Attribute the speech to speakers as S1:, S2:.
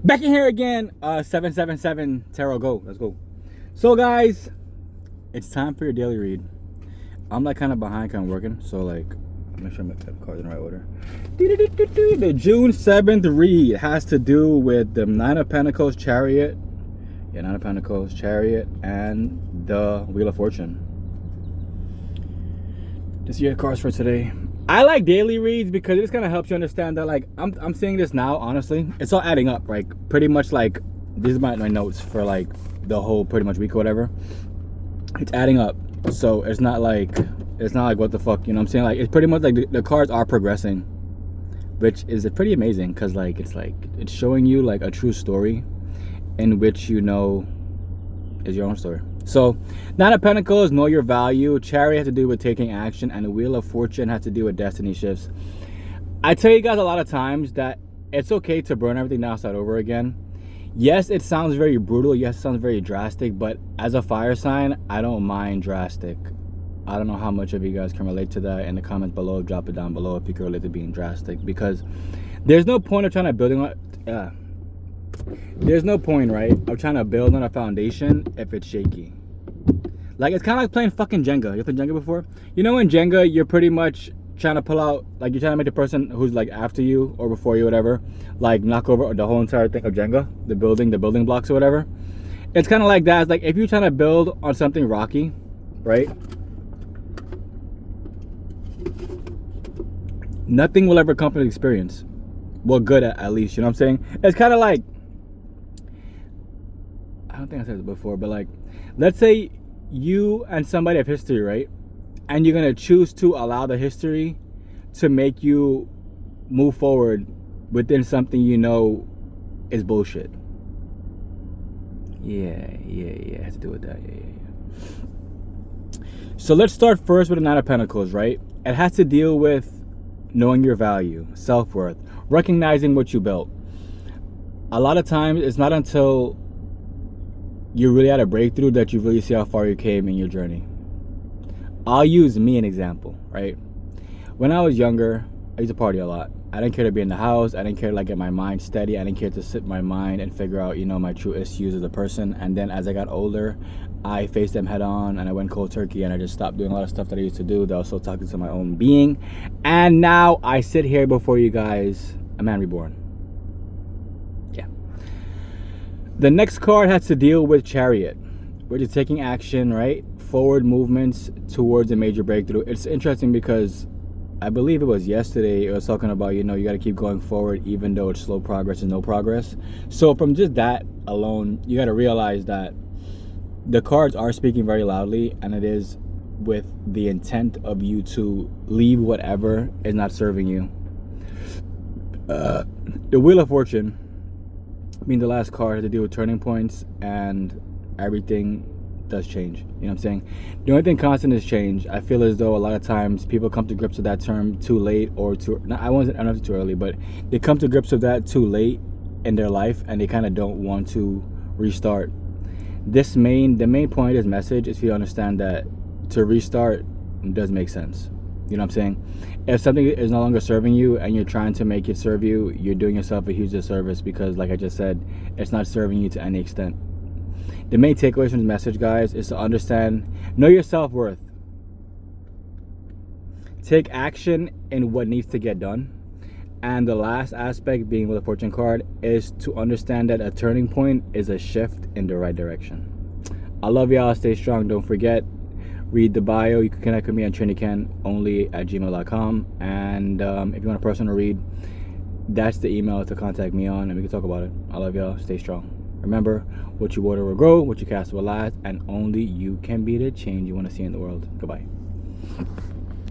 S1: Back in here again. 777 Tarot, go. Let's go. So guys, it's time for your daily read. I'm like kind of behind, kind of working, so like make sure I make the cards in the right order. The June 7th read has to do with the Nine of Pentacles, Chariot. Yeah, Nine of Pentacles, Chariot, and the Wheel of Fortune. This is your cards for today. I like daily reads because it just kind of helps you understand that, like, I'm saying this now, honestly, it's all adding up, right? Pretty much like, these are my notes for like the whole pretty much week or whatever. It's adding up. So it's not like what the fuck, you know what I'm saying? Like, it's pretty much like the cards are progressing, which is pretty amazing because it's showing you like a true story in which you know is your own story. So Nine of Pentacles, know your value. Chariot has to do with taking action, and the Wheel of Fortune has to do with destiny shifts. I tell you guys a lot of times that it's okay to burn everything down, start over again. Yes, it sounds very brutal. Yes, it sounds very drastic, but as a fire sign, I don't mind drastic. I don't know how much of you guys can relate to that. In the comments below, drop it down below if you can relate to being drastic, because there's no point of trying to there's no point, right, of trying to build on a foundation if it's shaky. Like, it's kind of like playing fucking Jenga. You played Jenga before? You know, in Jenga, you're pretty much trying to pull out, like, you're trying to make the person who's like after you or before you, whatever, like knock over the whole entire thing of Jenga, the building blocks or whatever. It's kind of like that. It's like if you're trying to build on something rocky, right? Nothing will ever come from the experience. Well, good at least, you know what I'm saying? It's kind of like, I don't think I said this before, but like, let's say you and somebody have history, right? And you're gonna choose to allow the history to make you move forward within something you know is bullshit. Yeah, it has to do with that. Yeah. So let's start first with the Nine of Pentacles, right? It has to deal with knowing your value, self-worth, recognizing what you built. A lot of times it's not until you really had a breakthrough that you really see how far you came in your journey. I'll use me an example, right? When I was younger, I used to party a lot. I didn't care to be in the house. I didn't care to like get my mind steady. I didn't care to sit my mind and figure out, you know, my true issues as a person. And then as I got older, I faced them head on and I went cold turkey and I just stopped doing a lot of stuff that I used to do that was so toxic to my own being. And now I sit here before you guys, a man reborn. Yeah. The next card has to deal with Chariot, which is taking action, right? Forward movements towards a major breakthrough. It's interesting because I believe it was yesterday, it was talking about, you know, you got to keep going forward even though it's slow progress and no progress. So from just that alone, you got to realize that the cards are speaking very loudly, and it is with the intent of you to leave whatever is not serving you. The Wheel of Fortune, being the last card, has to do with turning points, and everything does change. You know what I'm saying? The only thing constant is change. I feel as though a lot of times people come to grips with that term too late, or too, I don't know if it's too early, but they come to grips with that too late in their life, and they kind of don't want to restart. The main point of this message is for you to understand that to restart does make sense. You know what I'm saying? If something is no longer serving you and you're trying to make it serve you, you're doing yourself a huge disservice, because like I just said, it's not serving you to any extent. The main takeaway from this message, guys, is to understand, know your self-worth. Take action in what needs to get done. And the last aspect, being with the Fortune card, is to understand that a turning point is a shift in the right direction. I love y'all. Stay strong. Don't forget, read the bio. You can connect with me on trinicanonly@gmail.com. And if you want a personal read, that's the email to contact me on, and we can talk about it. I love y'all. Stay strong. Remember, what you water will grow, what you cast will last, and only you can be the change you want to see in the world. Goodbye.